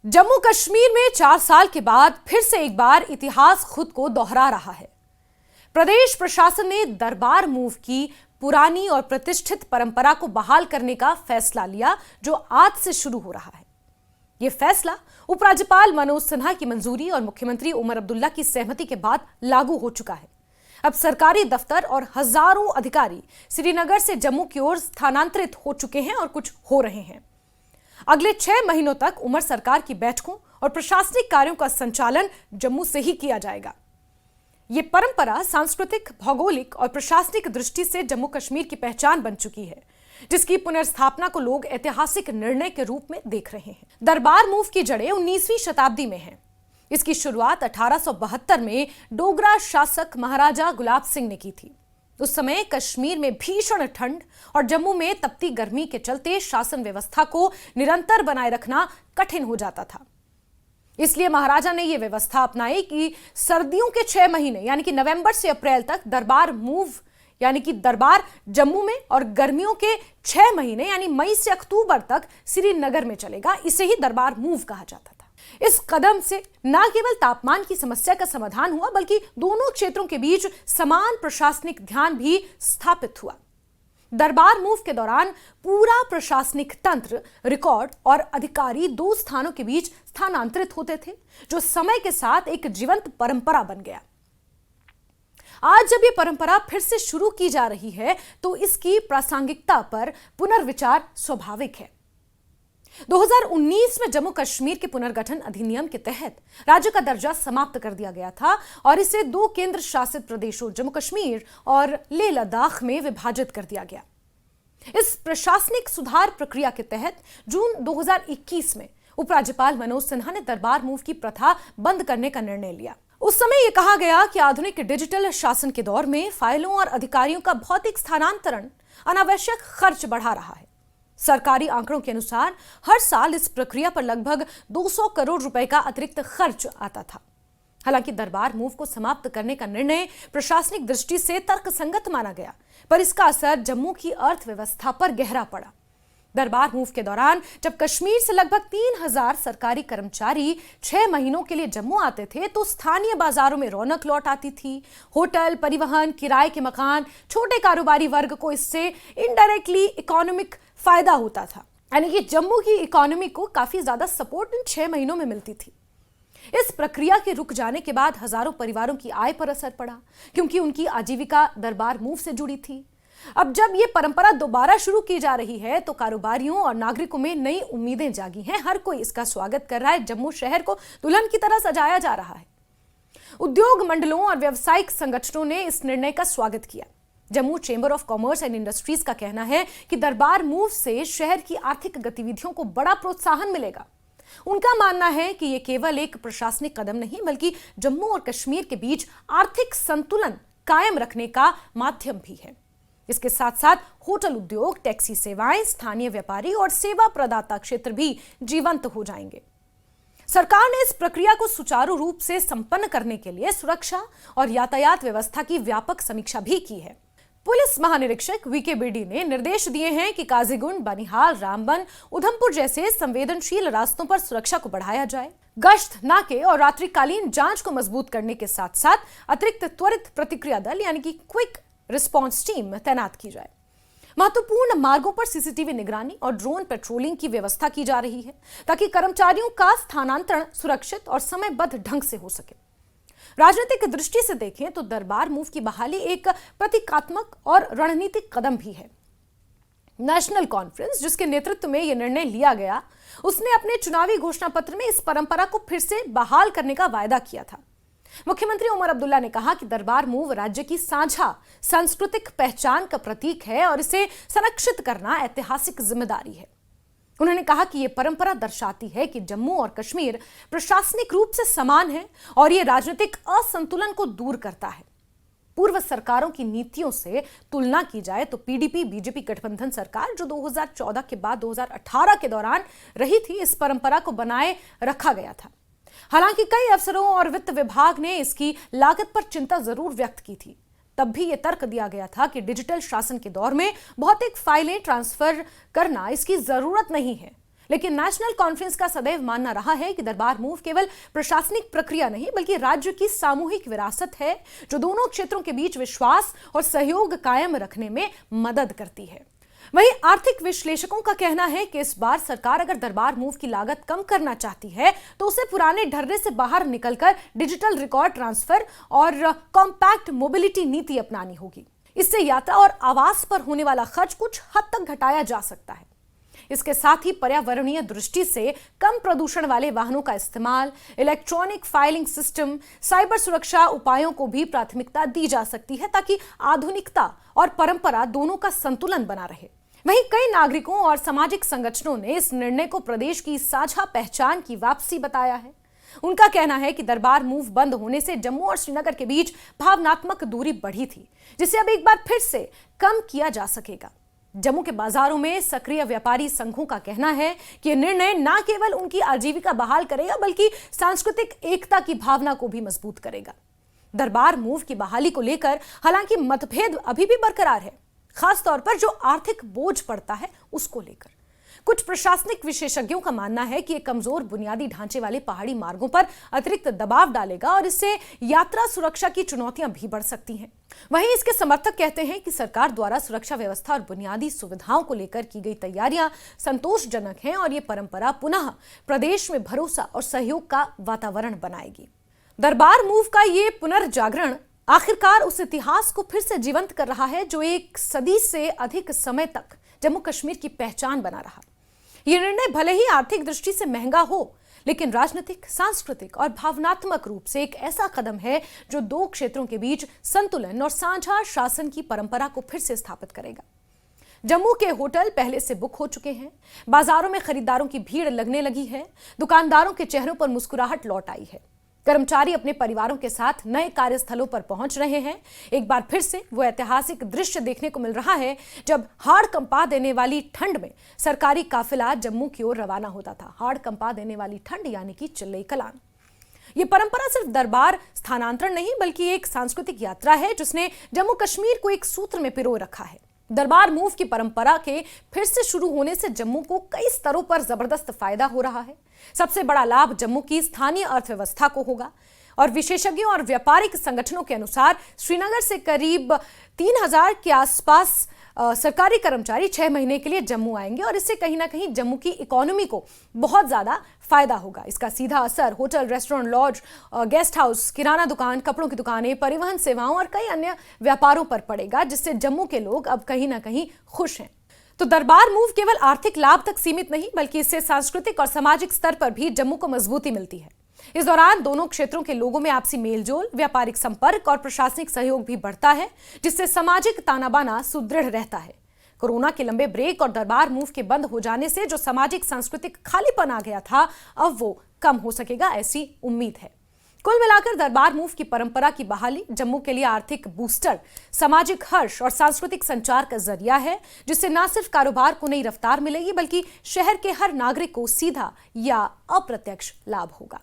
जम्मू कश्मीर में 4 साल के बाद फिर से एक बार इतिहास खुद को दोहरा रहा है। प्रदेश प्रशासन ने दरबार मूव की पुरानी और प्रतिष्ठित परंपरा को बहाल करने का फैसला लिया, जो आज से शुरू हो रहा है। यह फैसला उपराज्यपाल मनोज सिन्हा की मंजूरी और मुख्यमंत्री उमर अब्दुल्ला की सहमति के बाद लागू हो चुका है। अब सरकारी दफ्तर और हजारों अधिकारी श्रीनगर से जम्मू की ओर स्थानांतरित हो चुके हैं और कुछ हो रहे हैं। अगले 6 महीनों तक उमर सरकार की बैठकों और प्रशासनिक कार्यों का संचालन जम्मू से ही किया जाएगा। यह परंपरा सांस्कृतिक, भौगोलिक और प्रशासनिक दृष्टि से जम्मू कश्मीर की पहचान बन चुकी है, जिसकी पुनर्स्थापना को लोग ऐतिहासिक निर्णय के रूप में देख रहे हैं। दरबार मूव की जड़ें 19वीं शताब्दी में हैं। इसकी शुरुआत 1872 में डोगरा शासक महाराजा गुलाब सिंह ने की थी। उस समय कश्मीर में भीषण ठंड और जम्मू में तपती गर्मी के चलते शासन व्यवस्था को निरंतर बनाए रखना कठिन हो जाता था। इसलिए महाराजा ने यह व्यवस्था अपनाई कि सर्दियों के 6 महीने यानी कि नवंबर से अप्रैल तक दरबार मूव यानी कि दरबार जम्मू में, और गर्मियों के 6 महीने यानी मई से अक्टूबर तक श्रीनगर में चलेगा। इसे ही दरबार मूव कहा जाता था। इस कदम से न केवल तापमान की समस्या का समाधान हुआ, बल्कि दोनों क्षेत्रों के बीच समान प्रशासनिक ध्यान भी स्थापित हुआ। दरबार मूव के दौरान पूरा प्रशासनिक तंत्र, रिकॉर्ड और अधिकारी 2 स्थानों के बीच स्थानांतरित होते थे, जो समय के साथ एक जीवंत परंपरा बन गया। आज जब यह परंपरा फिर से शुरू की जा रही है, तो इसकी प्रासंगिकता पर पुनर्विचार स्वाभाविक है। 2019 में जम्मू कश्मीर के पुनर्गठन अधिनियम के तहत राज्य का दर्जा समाप्त कर दिया गया था और इसे 2 केंद्र शासित प्रदेशों जम्मू कश्मीर और लेह लद्दाख में विभाजित कर दिया गया। इस प्रशासनिक सुधार प्रक्रिया के तहत जून 2021 में उपराज्यपाल मनोज सिन्हा ने दरबार मूव की प्रथा बंद करने का निर्णय लिया। उस समय यह कहा गया कि आधुनिक डिजिटल शासन के दौर में फाइलों और अधिकारियों का भौतिक स्थानांतरण अनावश्यक खर्च बढ़ा रहा है। सरकारी आंकड़ों के अनुसार हर साल इस प्रक्रिया पर लगभग 200 करोड़ रुपए का अतिरिक्त खर्च आता था। हालांकि दरबार मूव को समाप्त करने का निर्णय प्रशासनिक दृष्टि से तर्कसंगत माना गया, पर इसका असर जम्मू की अर्थव्यवस्था पर गहरा पड़ा। दरबार मूव के दौरान जब कश्मीर से लगभग 3000 सरकारी कर्मचारी 6 महीनों के लिए जम्मू आते थे, तो स्थानीय बाजारों में रौनक लौट आती थी। होटल, परिवहन, किराए के मकान, छोटे कारोबारी वर्ग को इससे इनडायरेक्टली इकोनॉमिक फायदा होता था। यानी कि जम्मू की इकोनॉमी को काफी ज्यादा सपोर्ट इन 6 महीनों में मिलती थी। इस प्रक्रिया के रुक जाने के बाद हजारों परिवारों की आय पर असर पड़ा, क्योंकि उनकी आजीविका दरबार मूव से जुड़ी थी। अब जब यह परंपरा दोबारा शुरू की जा रही है, तो कारोबारियों और नागरिकों में नई उम्मीदें जागी हैं। हर कोई इसका स्वागत कर रहा है। जम्मू शहर को दुल्हन की तरह सजाया जा रहा है। उद्योग मंडलों और व्यावसायिक संगठनों ने इस निर्णय का स्वागत किया। Jammu chamber of commerce and industries का कहना है कि दरबार मूव से शहर की आर्थिक गतिविधियों को बड़ा प्रोत्साहन मिलेगा। उनका मानना है कि यह केवल एक प्रशासनिक कदम नहीं, बल्कि जम्मू और कश्मीर के बीच आर्थिक संतुलन कायम रखने का माध्यम भी है। इसके साथ साथ होटल उद्योग, टैक्सी सेवाएं, स्थानीय व्यापारी और सेवा प्रदाता क्षेत्र भी जीवंत हो जाएंगे। सरकार ने इस प्रक्रिया को सुचारू रूप से संपन्न करने के लिए सुरक्षा और यातायात व्यवस्था की व्यापक समीक्षा भी की है। पुलिस महानिरीक्षक वीके बेडी ने निर्देश दिए हैं कि काजीगुंड, बनिहाल, रामबन, उधमपुर जैसे संवेदनशील रास्तों पर सुरक्षा को बढ़ाया जाए। गश्त, नाके और रात्रिकालीन जांच को मजबूत करने के साथ साथ अतिरिक्त त्वरित प्रतिक्रिया दल यानी कि क्विक रिस्पांस टीम तैनात की जाए। महत्वपूर्ण मार्गों पर सीसीटीवी निगरानी और ड्रोन पेट्रोलिंग की व्यवस्था की जा रही है, ताकि कर्मचारियों का स्थानांतरण सुरक्षित और समयबद्ध ढंग से हो सके। राजनीतिक दृष्टि से देखें तो दरबार मूव की बहाली एक प्रतीकात्मक और रणनीतिक कदम भी है। नेशनल कॉन्फ्रेंस, जिसके नेतृत्व में यह निर्णय लिया गया, उसने अपने चुनावी घोषणा पत्र में इस परंपरा को फिर से बहाल करने का वायदा किया था। मुख्यमंत्री उमर अब्दुल्ला ने कहा कि दरबार मूव राज्य की साझा सांस्कृतिक पहचान का प्रतीक है और इसे संरक्षित करना ऐतिहासिक जिम्मेदारी है। उन्होंने कहा कि यह परंपरा दर्शाती है कि जम्मू और कश्मीर प्रशासनिक रूप से समान है और यह राजनीतिक असंतुलन को दूर करता है। पूर्व सरकारों की नीतियों से तुलना की जाए तो पीडीपी बीजेपी गठबंधन सरकार, जो 2014 के बाद 2018 के दौरान रही थी, इस परंपरा को बनाए रखा गया था। हालांकि कई अफसरों और वित्त विभाग ने इसकी लागत पर चिंता जरूर व्यक्त की थी। तब भी यह तर्क दिया गया था कि डिजिटल शासन के दौर में भौतिक फाइलें ट्रांसफर करना इसकी जरूरत नहीं है। लेकिन नेशनल कॉन्फ्रेंस का सदैव मानना रहा है कि दरबार मूव केवल प्रशासनिक प्रक्रिया नहीं बल्कि राज्य की सामूहिक विरासत है जो दोनों क्षेत्रों के बीच विश्वास और सहयोग कायम रखने में मदद करती है। वहीं आर्थिक विश्लेषकों का कहना है कि इस बार सरकार अगर दरबार मूव की लागत कम करना चाहती है तो उसे पुराने ढर्रे से बाहर निकलकर डिजिटल रिकॉर्ड ट्रांसफर और कॉम्पैक्ट मोबिलिटी नीति अपनानी होगी। इससे यात्रा और आवास पर होने वाला खर्च कुछ हद तक घटाया जा सकता है। इसके साथ ही पर्यावरणीय दृष्टि से कम प्रदूषण वाले वाहनों का इस्तेमाल, इलेक्ट्रॉनिक फाइलिंग सिस्टम, साइबर सुरक्षा उपायों को भी प्राथमिकता दी जा सकती है ताकि आधुनिकता और परंपरा दोनों का संतुलन बना रहे। वहीं कई नागरिकों और सामाजिक संगठनों ने इस निर्णय को प्रदेश की साझा पहचान की वापसी बताया है। उनका कहना है कि दरबार मूव बंद होने से जम्मू और श्रीनगर के बीच भावनात्मक दूरी बढ़ी थी, जिसे अब एक बार फिर से कम किया जा सकेगा। जम्मू के बाजारों में सक्रिय व्यापारी संघों का कहना है कि यह निर्णय न केवल उनकी आजीविका बहाल करेगा बल्कि सांस्कृतिक एकता की भावना को भी मजबूत करेगा। दरबार मूव की बहाली को लेकर हालांकि मतभेद अभी भी बरकरार है, खासतौर पर जो आर्थिक बोझ पड़ता है उसको लेकर। कुछ प्रशासनिक विशेषज्ञों का मानना है कि यह कमजोर बुनियादी ढांचे वाले पहाड़ी मार्गों पर अतिरिक्त दबाव डालेगा और इससे यात्रा सुरक्षा की चुनौतियां भी बढ़ सकती हैं। वहीं इसके समर्थक कहते हैं कि सरकार द्वारा सुरक्षा व्यवस्था और बुनियादी सुविधाओं को लेकर की गई तैयारियां संतोषजनक हैं और ये परंपरा पुनः प्रदेश में भरोसा और सहयोग का वातावरण बनाएगी। दरबार मूव का ये पुनर्जागरण आखिरकार उस इतिहास को फिर से जीवंत कर रहा है जो एक सदी से अधिक समय तक जम्मू कश्मीर की पहचान बना रहा। यह निर्णय भले ही आर्थिक दृष्टि से महंगा हो, लेकिन राजनीतिक, सांस्कृतिक और भावनात्मक रूप से एक ऐसा कदम है जो दो क्षेत्रों के बीच संतुलन और साझा शासन की परंपरा को फिर से स्थापित करेगा। जम्मू के होटल पहले से बुक हो चुके हैं, बाजारों में खरीदारों की भीड़ लगने लगी है, दुकानदारों के चेहरों पर मुस्कुराहट लौट आई है, कर्मचारी अपने परिवारों के साथ नए कार्यस्थलों पर पहुंच रहे हैं। एक बार फिर से वो ऐतिहासिक दृश्य देखने को मिल रहा है जब हाड़ कंपा देने वाली ठंड में सरकारी काफिला जम्मू की ओर रवाना होता था। हाड़ कंपा देने वाली ठंड यानी कि चिल्लई कलान। ये परंपरा सिर्फ दरबार स्थानांतरण नहीं बल्कि एक सांस्कृतिक यात्रा है जिसने जम्मू कश्मीर को एक सूत्र में पिरो रखा है। दरबार मूव की परंपरा के फिर से शुरू होने से जम्मू को कई स्तरों पर जबरदस्त फायदा हो रहा है। सबसे बड़ा लाभ जम्मू की स्थानीय अर्थव्यवस्था को होगा और विशेषज्ञों और व्यापारिक संगठनों के अनुसार श्रीनगर से करीब 3000 के आसपास सरकारी कर्मचारी 6 महीने के लिए जम्मू आएंगे और इससे कहीं ना कहीं जम्मू की इकोनॉमी को बहुत ज्यादा फायदा होगा। इसका सीधा असर hotel, restaurant, lodge, guest house, किराना दुकान, कपड़ों की दुकानें, परिवहन सेवाओं और कई अन्य व्यापारों पर पड़ेगा, जिससे जम्मू के लोग अब कहीं ना कहीं खुश हैं। तो दरबार मूव केवल आर्थिक लाभ तक सीमित नहीं बल्कि इससे सांस्कृतिक और सामाजिक स्तर पर भी जम्मू को मजबूती मिलती है। इस दौरान दोनों क्षेत्रों के लोगों में आपसी मेलजोल, व्यापारिक संपर्क और प्रशासनिक सहयोग भी बढ़ता है, जिससे सामाजिक तानाबाना सुदृढ़ रहता है। कोरोना के लंबे ब्रेक और दरबार मूव के बंद हो जाने से जो सामाजिक सांस्कृतिक खालीपन आ गया था, अब वो कम हो सकेगा, ऐसी उम्मीद है। कुल मिलाकर दरबार मूव की परंपरा की बहाली जम्मू के लिए आर्थिक बूस्टर, सामाजिक हर्ष और सांस्कृतिक संचार का जरिया है, जिससे न सिर्फ कारोबार को नई रफ्तार मिलेगी बल्कि शहर के हर नागरिक को सीधा या अप्रत्यक्ष लाभ होगा।